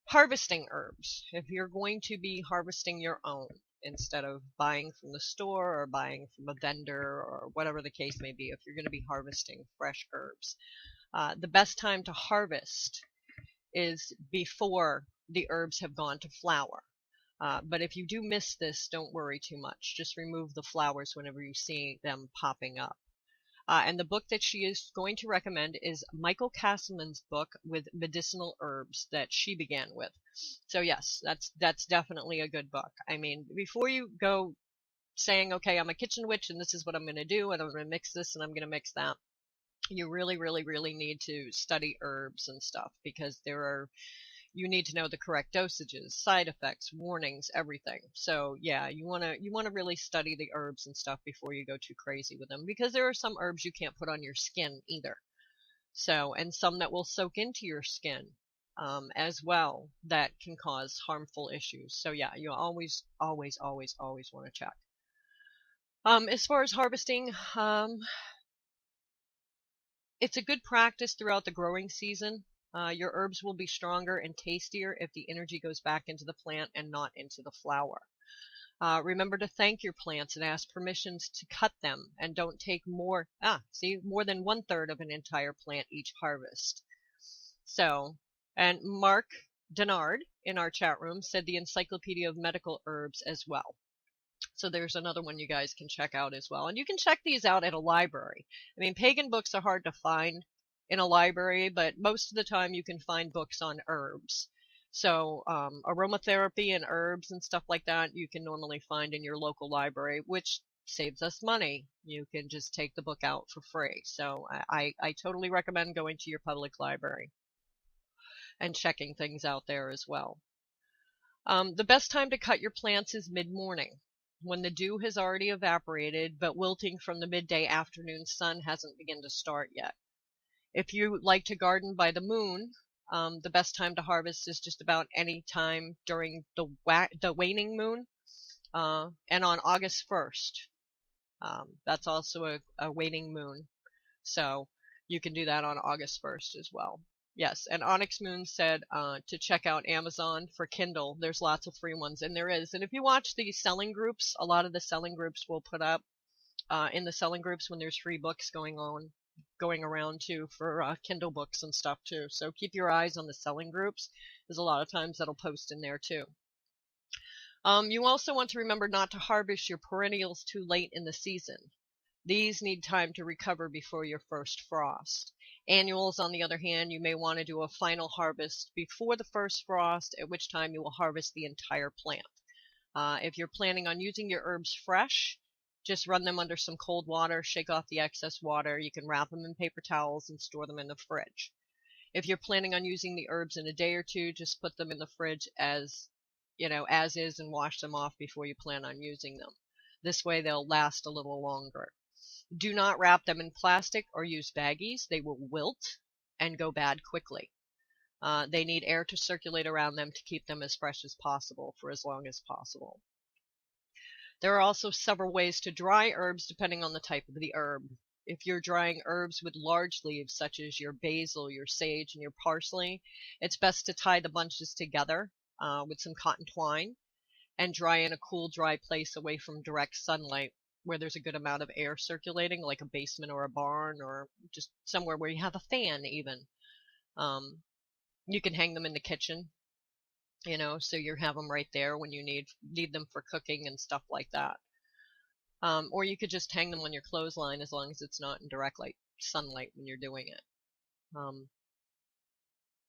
harvesting herbs. If you're going to be harvesting your own instead of buying from the store or buying from a vendor or whatever the case may be, if you're going to be harvesting fresh herbs, the best time to harvest is before the herbs have gone to flower. But if you do miss this, don't worry too much. Just remove the flowers whenever you see them popping up. And the book that she is going to recommend is Michael Castleman's book with medicinal herbs that she began with. So yes, that's definitely a good book. I mean, before you go saying, okay, I'm a kitchen witch and this is what I'm going to do and I'm going to mix this and I'm going to mix that, you really, really, really need to study herbs and stuff, because you need to know the correct dosages, side effects, warnings, everything. So yeah, you want to really study the herbs and stuff before you go too crazy with them, because there are some herbs you can't put on your skin either. So, and some that will soak into your skin as well, that can cause harmful issues. So yeah, you always, always, always, always want to check. As far as harvesting, it's a good practice throughout the growing season. Your herbs will be stronger and tastier if the energy goes back into the plant and not into the flower. Remember to thank your plants and ask permissions to cut them, and don't take more than 1/3 of an entire plant each harvest. So, and Mark Denard in our chat room said the Encyclopedia of Medical Herbs as well. So there's another one you guys can check out as well. And you can check these out at a library. I mean, pagan books are hard to find in a library, but most of the time you can find books on herbs. So aromatherapy and herbs and stuff like that you can normally find in your local library, which saves us money. You can just take the book out for free. So I totally recommend going to your public library and checking things out there as well. The best time to cut your plants is mid-morning, when the dew has already evaporated, but wilting from the midday afternoon sun hasn't begun to start yet. If you like to garden by the moon, the best time to harvest is just about any time during the waning moon, and on August 1st. That's also a waning moon, so you can do that on August 1st as well. Yes, and Onyx Moon said to check out Amazon for Kindle. There's lots of free ones, and there is. And if you watch the selling groups, a lot of the selling groups will put up in the selling groups when there's free books going around too, for Kindle books and stuff too. So keep your eyes on the selling groups. There's a lot of times that'll post in there too. You also want to remember not to harvest your perennials too late in the season. These need time to recover before your first frost. Annuals, on the other hand, you may want to do a final harvest before the first frost, at which time you will harvest the entire plant. If you're planning on using your herbs fresh, just run them under some cold water, shake off the excess water. You can wrap them in paper towels and store them in the fridge. If you're planning on using the herbs in a day or two, just put them in the fridge as is, and wash them off before you plan on using them. This way they'll last a little longer. Do not wrap them in plastic or use baggies. They will wilt and go bad quickly. They need air to circulate around them to keep them as fresh as possible for as long as possible. There are also several ways to dry herbs depending on the type of the herb. If you're drying herbs with large leaves, such as your basil, your sage, and your parsley, it's best to tie the bunches together with some cotton twine and dry in a cool, dry place away from direct sunlight, where there's a good amount of air circulating, like a basement or a barn, or just somewhere where you have a fan even. You can hang them in the kitchen, so you have them right there when you need them for cooking and stuff like that. Or you could just hang them on your clothesline as long as it's not in direct sunlight when you're doing it.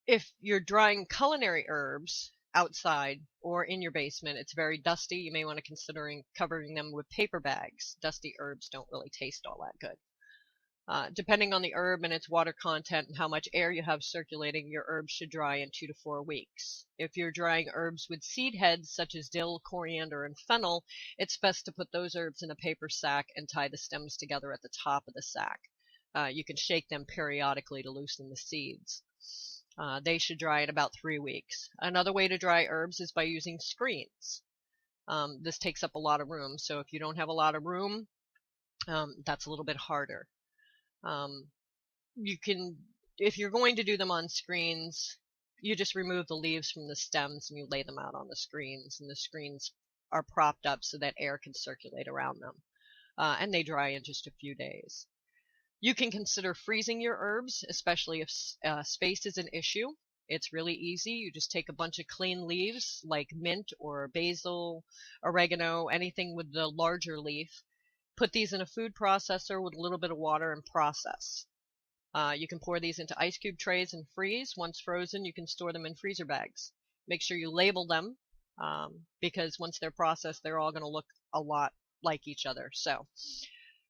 If you're drying culinary herbs outside or in your basement, it's very dusty. You may want to consider covering them with paper bags. Dusty herbs don't really taste all that good. Depending on the herb and its water content and how much air you have circulating, your herbs should dry in 2 to 4 weeks. If you're drying herbs with seed heads such as dill, coriander, and fennel, it's best to put those herbs in a paper sack and tie the stems together at the top of the sack. You can shake them periodically to loosen the seeds. They should dry in about 3 weeks. Another way to dry herbs is by using screens. This takes up a lot of room, so if you don't have a lot of room, that's a little bit harder. You can, if you're going to do them on screens, you just remove the leaves from the stems and you lay them out on the screens, and the screens are propped up so that air can circulate around them, and they dry in just a few days. You can consider freezing your herbs, especially if space is an issue. It's really easy. You just take a bunch of clean leaves like mint or basil, oregano, anything with the larger leaf. Put these in a food processor with a little bit of water and process. You can pour these into ice cube trays and freeze. Once frozen, you can store them in freezer bags. Make sure you label them, because once they're processed, they're all going to look a lot like each other.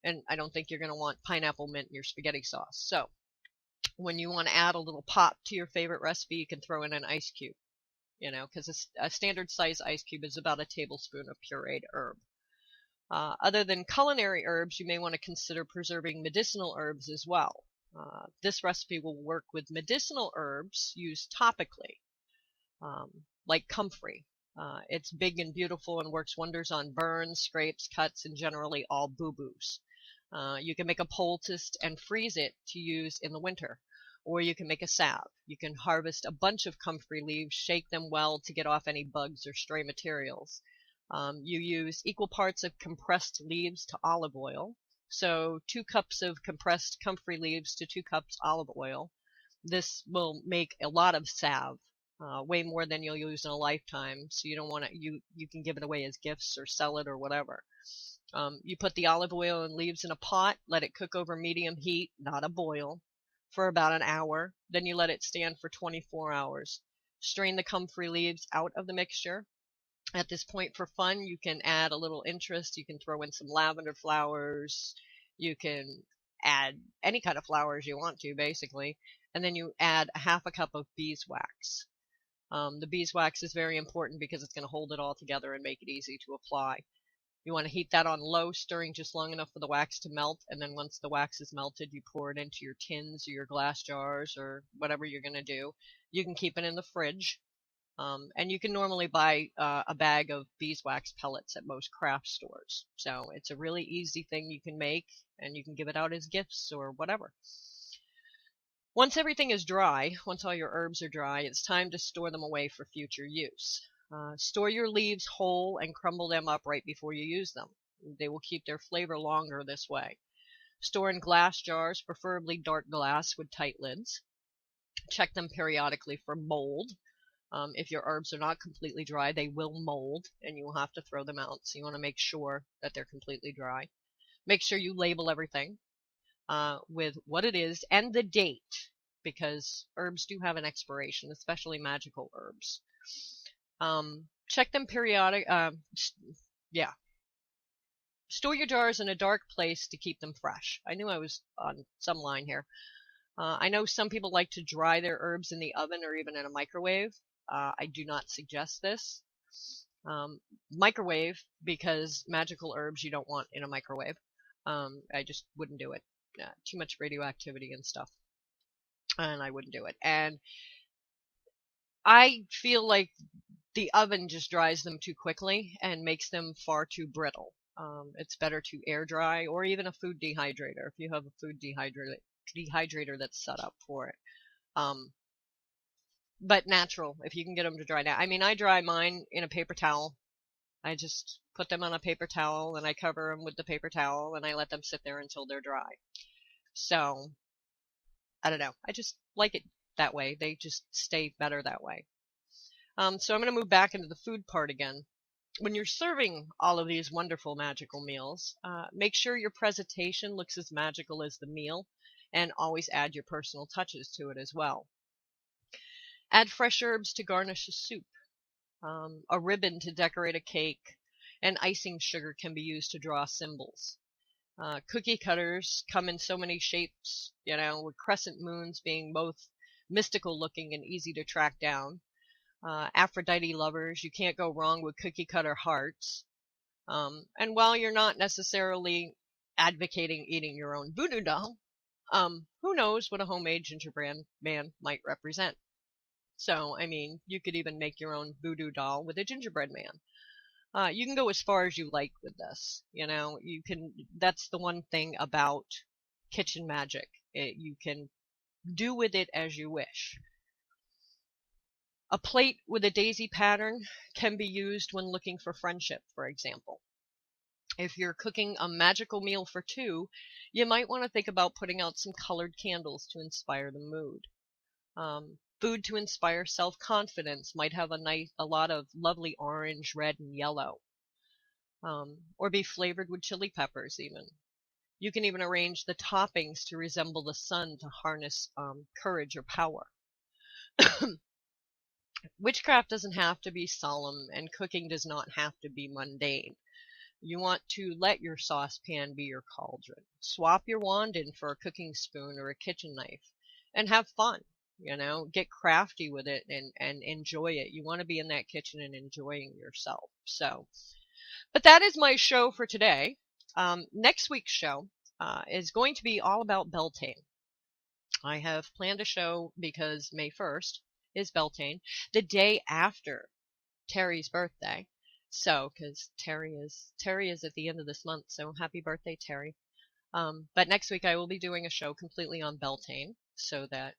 And I don't think you're going to want pineapple mint in your spaghetti sauce. So when you want to add a little pop to your favorite recipe, you can throw in an ice cube, because a standard size ice cube is about a tablespoon of pureed herb. Other than culinary herbs, you may want to consider preserving medicinal herbs as well. This recipe will work with medicinal herbs used topically, like comfrey. It's big and beautiful and works wonders on burns, scrapes, cuts, and generally all boo-boos. You can make a poultice and freeze it to use in the winter, or you can make a salve. You can harvest a bunch of comfrey leaves, shake them well to get off any bugs or stray materials. You use equal parts of compressed leaves to olive oil. So 2 cups of compressed comfrey leaves to 2 cups olive oil. This will make a lot of salve, way more than you'll use in a lifetime. So you don't want to, you can give it away as gifts or sell it or whatever. You put the olive oil and leaves in a pot, let it cook over medium heat, not a boil, for about an hour. Then you let it stand for 24 hours. Strain the comfrey leaves out of the mixture. At this point, for fun, you can add a little interest. You can throw in some lavender flowers. You can add any kind of flowers you want to, basically. And then you add a half a cup of beeswax. The beeswax is very important because it's going to hold it all together and make it easy to apply. You want to heat that on low, stirring just long enough for the wax to melt. And then once the wax is melted, you pour it into your tins or your glass jars or whatever you're going to do. You can keep it in the fridge. And you can normally buy a bag of beeswax pellets at most craft stores. So it's a really easy thing you can make, and you can give it out as gifts or whatever. Once everything is dry, once all your herbs are dry, it's time to store them away for future use. Store your leaves whole and crumble them up right before you use them. They will keep their flavor longer this way. Store in glass jars, preferably dark glass with tight lids. Check them periodically for mold. If your herbs are not completely dry, they will mold and you will have to throw them out. So you want to make sure that they're completely dry. Make sure you label everything with what it is and the date, because herbs do have an expiration, especially magical herbs. Check them Store your jars in a dark place to keep them fresh. I knew I was on some line here. I know some people like to dry their herbs in the oven or even in a microwave. I do not suggest this. Microwave, because magical herbs you don't want in a microwave. I just wouldn't do it. Too much radioactivity and stuff. And I wouldn't do it. And I feel like the oven just dries them too quickly and makes them far too brittle. It's better to air dry, or even a food dehydrator if you have a food dehydrator that's set up for it. But natural, if you can get them to dry now. I mean, I dry mine in a paper towel. I just put them on a paper towel and I cover them with the paper towel and I let them sit there until they're dry. So, I don't know. I just like it that way. They just stay better that way. So I'm going to move back into the food part again. When you're serving all of these wonderful magical meals, make sure your presentation looks as magical as the meal, and always add your personal touches to it as well. Add fresh herbs to garnish a soup, a ribbon to decorate a cake, and icing sugar can be used to draw symbols. Cookie cutters come in so many shapes, with crescent moons being both mystical looking and easy to track down. Aphrodite lovers, you can't go wrong with cookie cutter hearts. And while you're not necessarily advocating eating your own voodoo doll, who knows what a homemade gingerbread man might represent. So, I mean, you could even make your own voodoo doll with a gingerbread man. You can go as far as you like with this. That's the one thing about kitchen magic. You can do with it as you wish. A plate with a daisy pattern can be used when looking for friendship, for example. If you're cooking a magical meal for two, you might want to think about putting out some colored candles to inspire the mood. Food to inspire self-confidence might have a lot of lovely orange, red, and yellow. Or be flavored with chili peppers even. You can even arrange the toppings to resemble the sun to harness courage or power. Witchcraft doesn't have to be solemn, and cooking does not have to be mundane. You want to let your saucepan be your cauldron. Swap your wand in for a cooking spoon or a kitchen knife, and have fun. Get crafty with it and enjoy it. You want to be in that kitchen and enjoying yourself. But that is my show for today. Next week's show is going to be all about Beltane. I have planned a show because May 1st is Beltane, the day after Terry's birthday. So, because Terry is at the end of this month, so happy birthday, Terry. But next week I will be doing a show completely on Beltane, so that,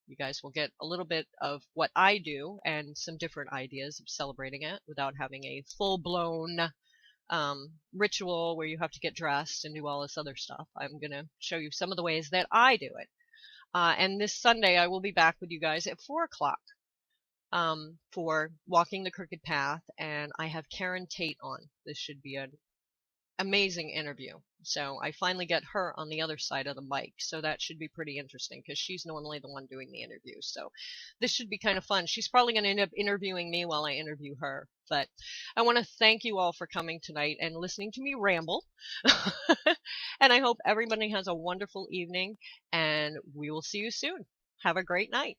you guys will get a little bit of what I do and some different ideas of celebrating it without having a full-blown ritual where you have to get dressed and do all this other stuff. I'm going to show you some of the ways that I do it. And this Sunday I will be back with you guys at 4 o'clock for Walking the Crooked Path, and I have Karen Tate on. This should be an amazing interview. So I finally get her on the other side of the mic, so that should be pretty interesting because she's normally the one doing the interview. So this should be kind of fun. She's probably going to end up interviewing me while I interview her. But I want to thank you all for coming tonight and listening to me ramble. And I hope everybody has a wonderful evening, and we will see you soon. Have a great night.